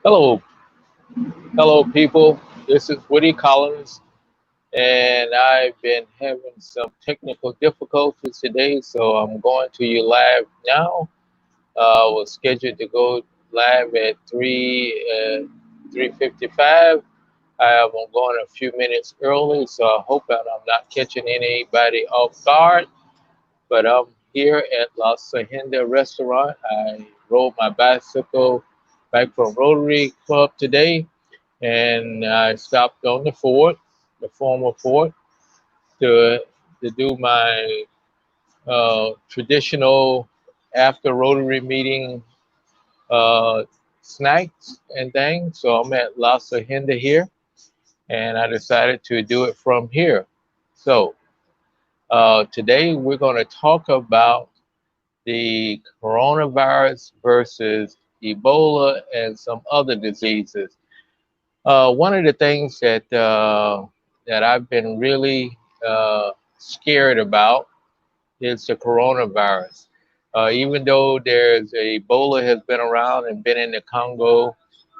Hello, hello, people. This is Woody Collins, and I've been having some technical difficulties today, so I'm going to you live now. I was scheduled to go live at 3:55. I'm going a few minutes early, so I hope that I'm not catching anybody off guard. But I'm here at La Sajenda Restaurant. I rode my bicycle back from Rotary Club today, and I stopped on the fort, the former fort, to do my traditional after Rotary meeting uh, snacks and things. So I'm at La Sajenda here, and I decided to do it from here. So today we're going to talk about the coronavirus versus Ebola and some other diseases. One of the things that I've been really scared about is the coronavirus. Even though there's Ebola has been around and been in the Congo,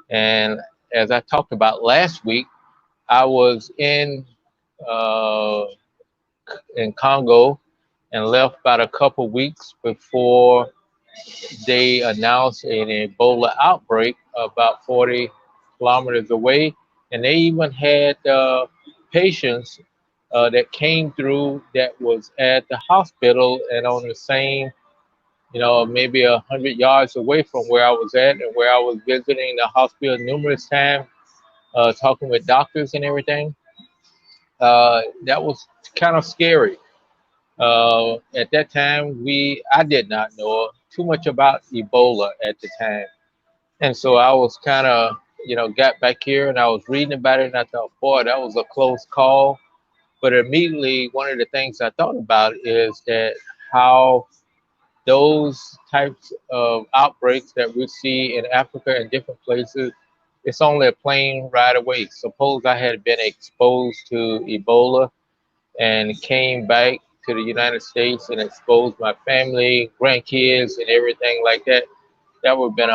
and as I talked about last week, I was uh, in Congo and left about a couple weeks before they announced an Ebola outbreak about 40 kilometers away, and they even had patients that came through that was at the hospital and on the same, maybe 100 yards away from where I was at and where I was visiting the hospital numerous times, talking with doctors and everything. That was kind of scary. At that time, I did not know too much about Ebola at the time. And so I was kind of, got back here and I was reading about it and I thought, boy, that was a close call. But immediately, one of the things I thought about is that how those types of outbreaks that we see in Africa and different places, it's only a plane ride away. Suppose I had been exposed to Ebola and came back to the United States and exposed my family, grandkids, and everything like that. That would have been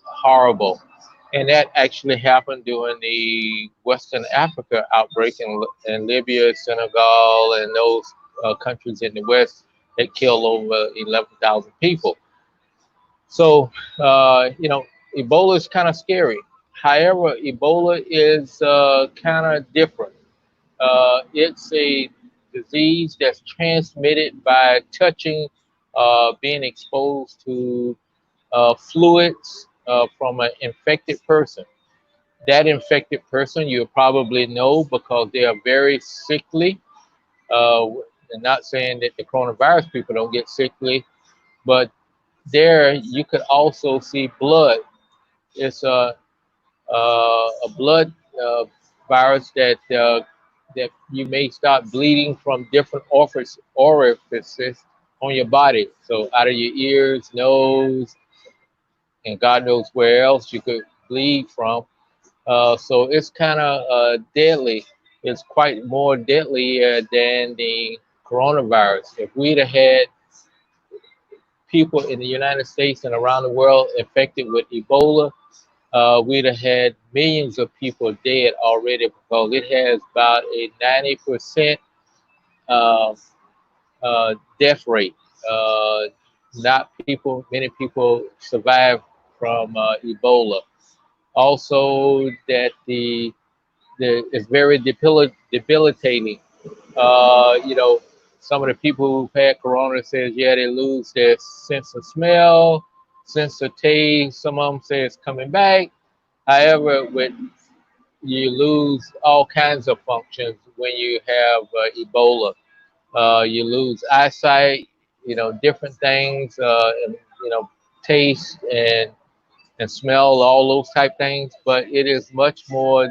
horrible. And that actually happened during the Western Africa outbreak in Libya, Senegal, and those countries in the West that killed over 11,000 people. So, Ebola is kind of scary. However, Ebola is kind of different. It's a disease that's transmitted by touching, being exposed to fluids from an infected person. That infected person you probably know because they are very sickly. Uh, and not saying that the coronavirus people don't get sickly, but there you could also see blood. It's a blood virus that you may start bleeding from different orifices on your body. So out of your ears, nose, and God knows where else you could bleed from. So it's kind of deadly. It's quite more deadly than the coronavirus. If we'd have had people in the United States and around the world infected with Ebola, we'd have had millions of people dead already because it has about a 90% uh, death rate. Uh, Not many people survive from Ebola. Also, that it's very debilitating. Some of the people who've had corona says, yeah, they lose their sense of smell, sense of taste. Some of them say it's coming back. However, you lose all kinds of functions when you have Ebola. You lose eyesight, different things, and, taste and smell, all those type things. But it is much more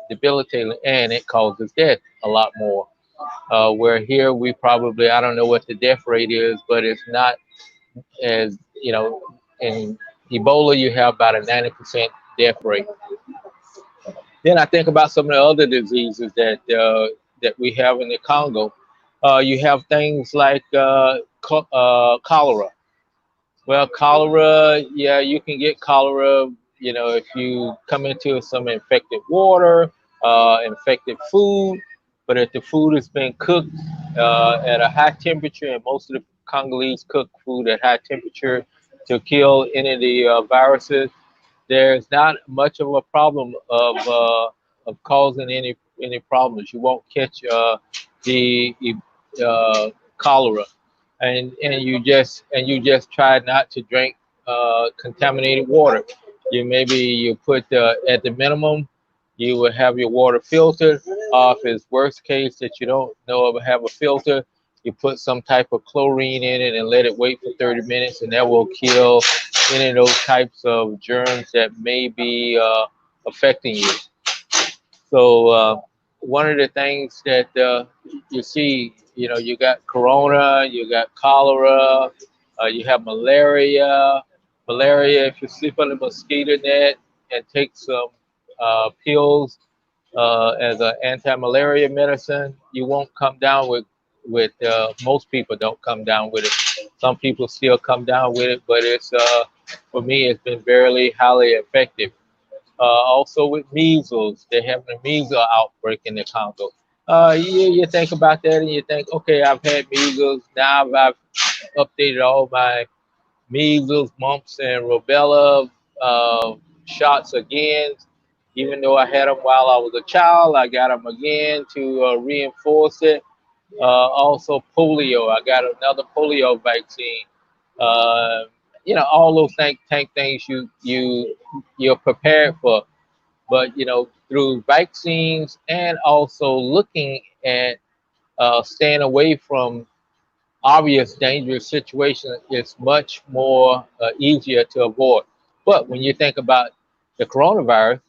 debilitating, and it causes death a lot more. Where here we probably, I don't know what the death rate is, but it's not as, in Ebola you have about a 90% death rate. Then I think about some of the other diseases that we have in the Congo. You have things like cholera. Well, cholera, yeah, you can get cholera you know, if you come into some infected water, infected food, but if the food has been cooked at a high temperature, and most of the Congolese cook food at high temperature to kill any of the viruses, there's not much of a problem of causing any problems. You won't catch the cholera, and you just try not to drink contaminated water. You put at the minimum, you will have your water filtered. If it's worst case that you don't know of have a filter, you put some type of chlorine in it and let it wait for 30 minutes, and that will kill any of those types of germs that may be affecting you. So one of the things that you see, you know, you got corona, you got cholera, you have malaria. Malaria, if you sleep on a mosquito net and take some pills as an anti-malaria medicine, you won't come down with most people don't come down with it. Some people still come down with it, but it's for me, it's been very highly effective. Also with measles, they're having a measles outbreak in the Congo. You think about that and you think, okay, I've had measles. Now I've updated all my measles, mumps, and rubella shots again. Even though I had them while I was a child, I got them again to reinforce it. Also polio, I got another polio vaccine. Uh, you know, all those things you're prepared for. But you know, through vaccines and also looking at staying away from obvious dangerous situations, it's much more easier to avoid. But when you think about the coronavirus,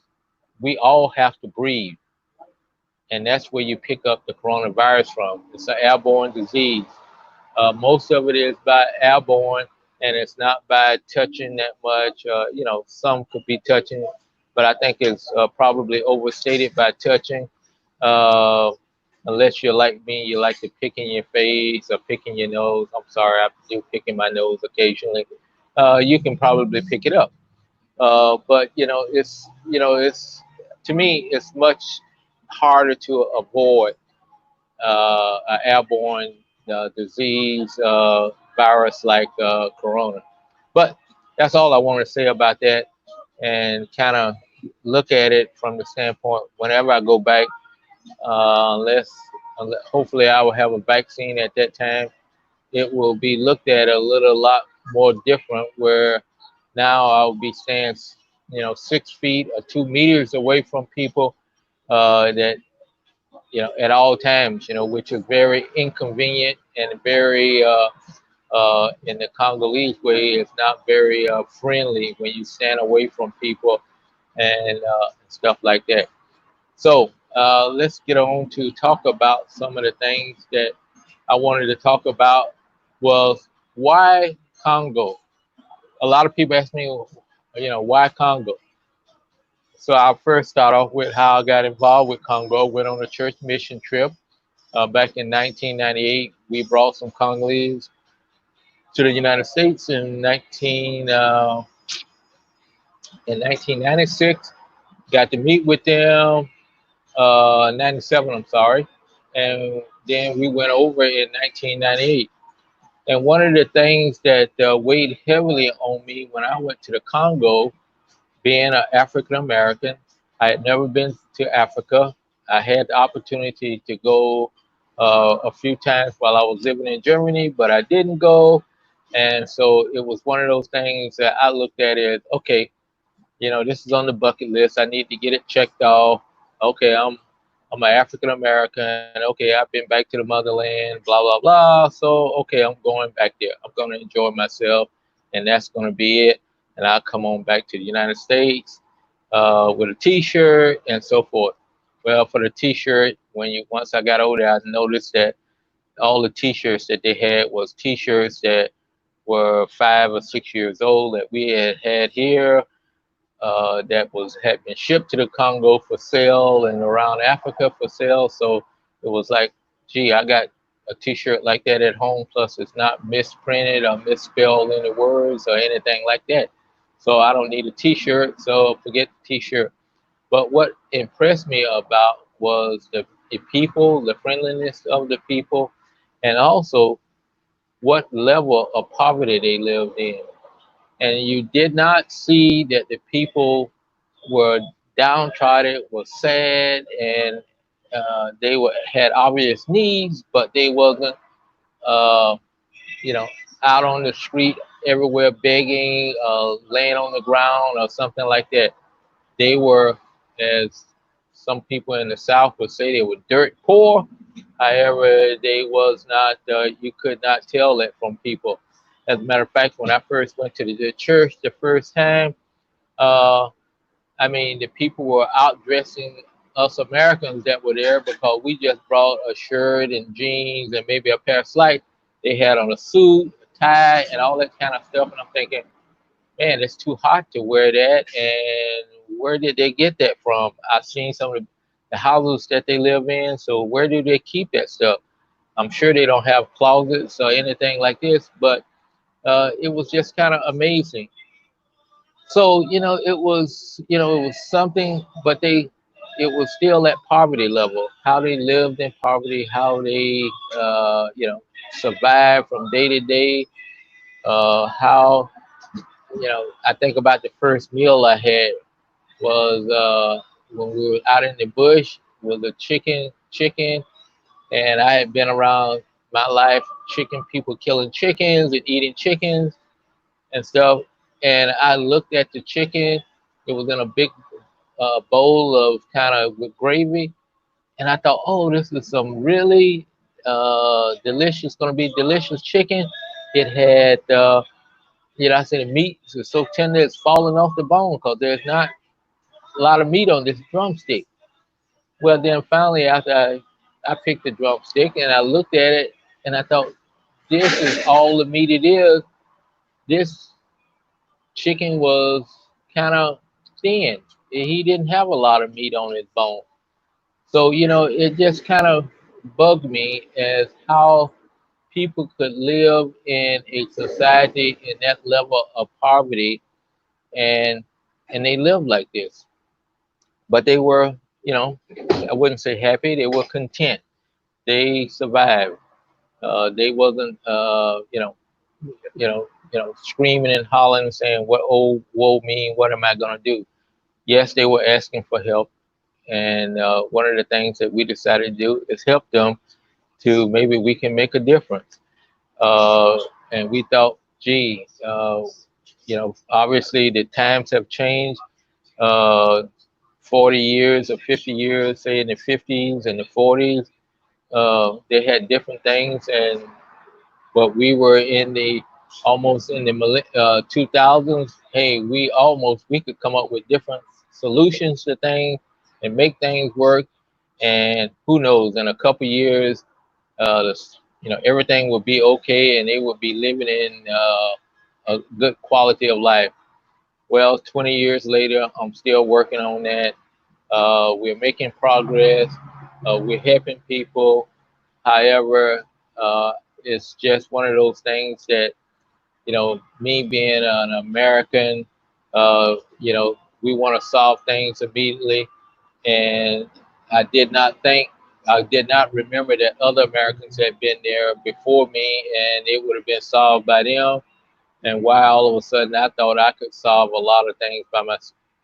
we all have to breathe, and that's where you pick up the coronavirus from. It's an airborne disease. Most of it is by airborne, and it's not by touching that much. You know, some could be touching, but I think it's probably overstated by touching. Uh, Unless you're like me, you like to pick in your face or pick in your nose. I'm sorry, I do pick in my nose occasionally. You can probably pick it up. But it's to me, it's much harder to avoid an airborne disease virus like corona. But that's all I want to say about that, and kind of look at it from the standpoint whenever I go back, hopefully I will have a vaccine at that time. It will be looked at a little lot more different, where now I'll be staying, 6 feet or 2 meters away from people that at all times, which is very inconvenient and very, in the Congolese way, it's not very friendly when you stand away from people and stuff like that. So let's get on to talk about some of the things that I wanted to talk about. Was why Congo? A lot of people ask me, why Congo? So I'll first start off with how I got involved with Congo. Went on a church mission trip back in 1998. We brought some Congolese to the United States in 1996. Got to meet with them 97. I'm sorry, and then we went over in 1998. And one of the things that weighed heavily on me when I went to the Congo, being an African American, I had never been to Africa. I had the opportunity to go a few times while I was living in Germany, but I didn't go. And so it was one of those things that I looked at it, okay, this is on the bucket list. I need to get it checked off. Okay, I'm an African American. Okay, I've been back to the motherland, blah blah blah. So okay, I'm going back there. I'm going to enjoy myself, and that's going to be it. And I'll come on back to the United States with a T-shirt and so forth. Well, for the T-shirt, once I got older, I noticed that all the T-shirts that they had was T-shirts that were 5 or 6 years old that we had here, had been shipped to the Congo for sale and around Africa for sale. So it was like, gee, I got a T-shirt like that at home. Plus, it's not misprinted or misspelled any words or anything like that. So I don't need a t-shirt, so forget the t-shirt. But what impressed me about was the people, the friendliness of the people, and also what level of poverty they lived in. And you did not see that the people were downtrodden, were sad, and they were had obvious needs, but they wasn't, uh, you know, out on the street everywhere begging, laying on the ground or something like that. They were, as some people in the South would say, they were dirt poor. However, they was not. You could not tell that from people. As a matter of fact, when I first went to the church the first time, uh, I mean, the people were out dressing us Americans that were there because we just brought a shirt and jeans and maybe a pair of slides. They had on a suit, a tie, and all that kind of stuff. And I'm thinking, man, it's too hot to wear that. And where did they get that from? I've seen some of the houses that they live in. So where do they keep that stuff? I'm sure they don't have closets or anything like this, but it was just kind of amazing. So it was something, but it was still at poverty level. How they lived in poverty, how they survived from day to day. How I think about the first meal I had was when we were out in the bush with a chicken, and I had been around my life chicken people killing chickens and eating chickens and stuff. And I looked at the chicken. It was in a big bowl of kind of with gravy, and I thought, oh, this is some really delicious, going to be delicious chicken. It had, I said the meat is so tender it's falling off the bone because there's not a lot of meat on this drumstick. Well, then finally, after I picked the drumstick and I looked at it, and I thought, this is all the meat it is. This chicken was kind of thin. He didn't have a lot of meat on his bone. So, it just kind of bugged me as how people could live in a society in that level of poverty and they lived like this. But they were, I wouldn't say happy, they were content. They survived. They wasn't screaming and hollering saying, what oh woe me, what am I gonna do? Yes, they were asking for help. And one of the things that we decided to do is help them to maybe we can make a difference. Uh, and we thought, gee, obviously the times have changed. Uh, 40 years or 50 years, say in the 50s and the 40s, they had different things. And but we were in the almost in the 2000s. Hey, we could come up with different solutions to things and make things work. And who knows, in a couple years, everything would be okay, and they would be living in a good quality of life. Well, 20 years later, I'm still working on that. We're making progress. We're helping people. However, it's just one of those things that, me being an American, we want to solve things immediately. And I did not think, I did not remember that other Americans had been there before me and it would have been solved by them. And why all of a sudden I thought I could solve a lot of things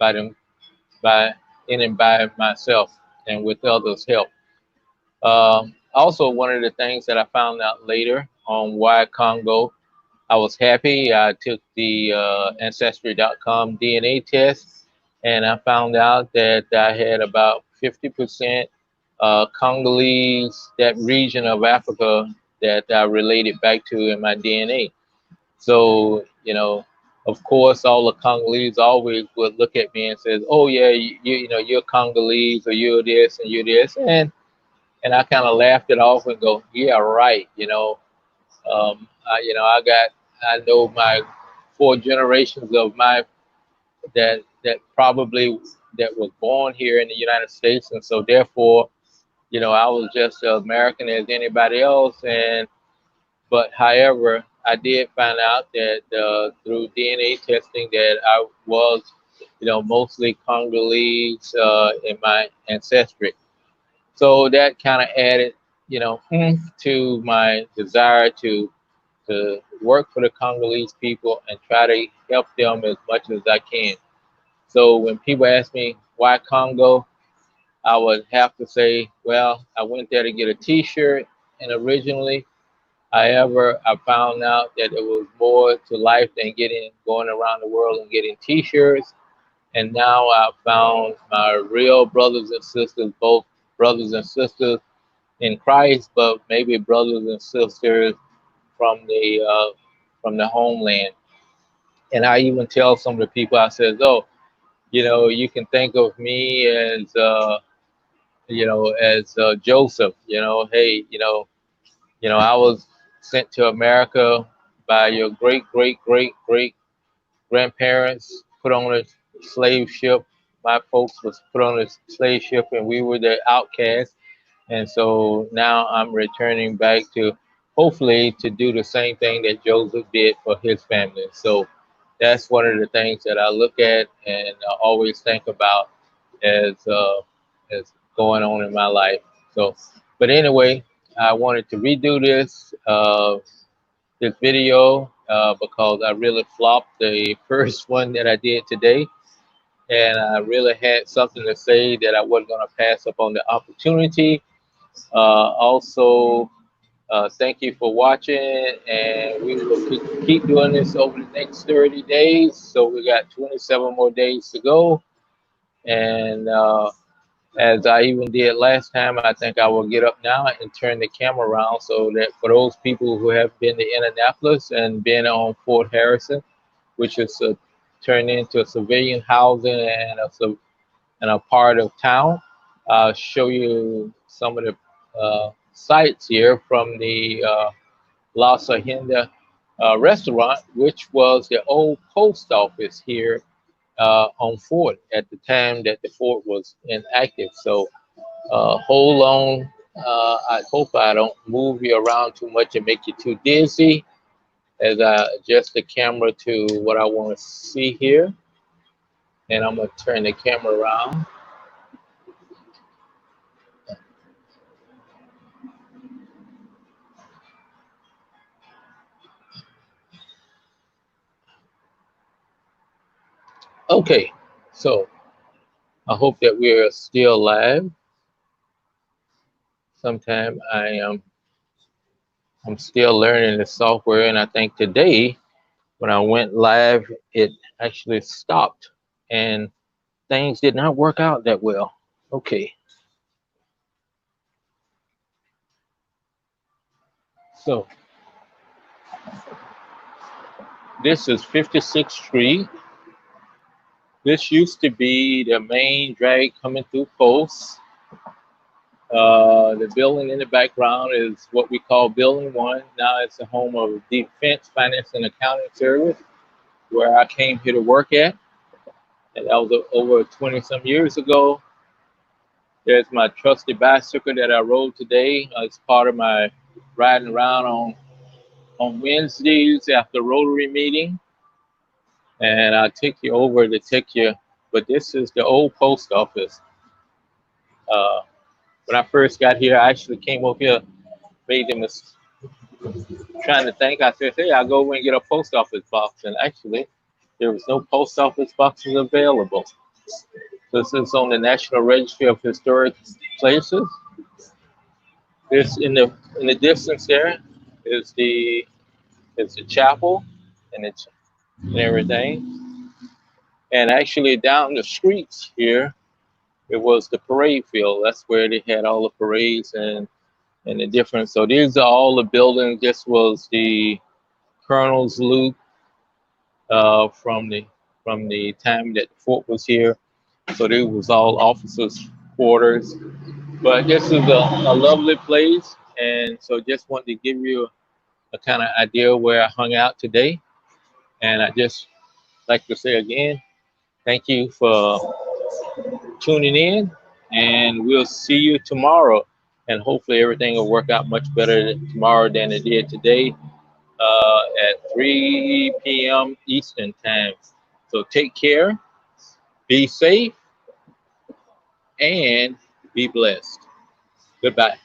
by them, by in and by myself and with others' help. Also, one of the things that I found out later on why Congo, I was happy. I took the Ancestry.com DNA test, and I found out that I had about 50% Congolese, that region of Africa that I related back to in my DNA. So, of course, all the Congolese always would look at me and says, "Oh yeah, you're Congolese, or you're this and you're this," and I kind of laughed it off and go, "Yeah, right." I know my four generations of my that probably that was born here in the United States, and so therefore, I was just as American as anybody else. And but however, I did find out that through DNA testing that I was, mostly Congolese in my ancestry. So that kind of added, to my desire to work for the Congolese people and try to help them as much as I can. So when people ask me why Congo, I would have to say, well, I went there to get a T-shirt, and originally, however, I found out that there was more to life than going around the world and getting T-shirts. And now I found my real brothers and sisters, both brothers and sisters in Christ, but maybe brothers and sisters from the homeland. And I even tell some of the people, I said, "Oh, you can think of me as Joseph. Hey, I was sent to America by your great great great great grandparents, put on a slave ship. My folks was put on a slave ship, and we were the outcasts. And so now I'm returning back to hopefully to do the same thing that Joseph did for his family. So that's one of the things that I look at and always think about as going on in my life. So, but anyway, I wanted to redo this video because I really flopped the first one that I did today, and I really had something to say that I wasn't going to pass up on the opportunity. Also, thank you for watching, and we will keep doing this over the next 30 days. So we got 27 more days to go. And as I even did last time, I think I will get up now and turn the camera around so that for those people who have been to Indianapolis and been on Fort Harrison, which is turned into a civilian housing and a part of town, I'll show you some of the sites here from the La Sajenda restaurant, which was the old post office here on Fort at the time that the fort was inactive. So hold on. I hope I don't move you around too much and make you too dizzy as I adjust the camera to what I want to see here. And I'm going to turn the camera around. Okay, so I hope that we're still live. Sometime I'm still learning the software, and I think today when I went live, it actually stopped and things did not work out that well. Okay. So this is 56th Street. This used to be the main drag coming through Post. The building in the background is what we call Building 1. Now it's the home of Defense Finance and Accounting Service, where I came here to work at. And that was over 20 some years ago. There's my trusty bicycle that I rode today as part of my riding around on Wednesdays after Rotary meeting. And I'll take you over to take you, but this is the old post office. When I first got here, I actually came over here, made them trying to think. I said, hey, I'll go over and get a post office box. And actually, there was no post office boxes available. This is on the National Registry of Historic Places. This in the distance there is the chapel and everything. And actually down the streets here, it was the parade field. That's where they had all the parades and the different. So these are all the buildings. This was the Colonel's Loop from the time that the fort was here. So this was all officers' quarters. But this is a lovely place, and so just wanted to give you a kind of idea where I hung out today. And I just like to say again, thank you for tuning in, and we'll see you tomorrow. And hopefully everything will work out much better tomorrow than it did today. at 3 p.m. Eastern time. So take care, be safe, and be blessed. Goodbye.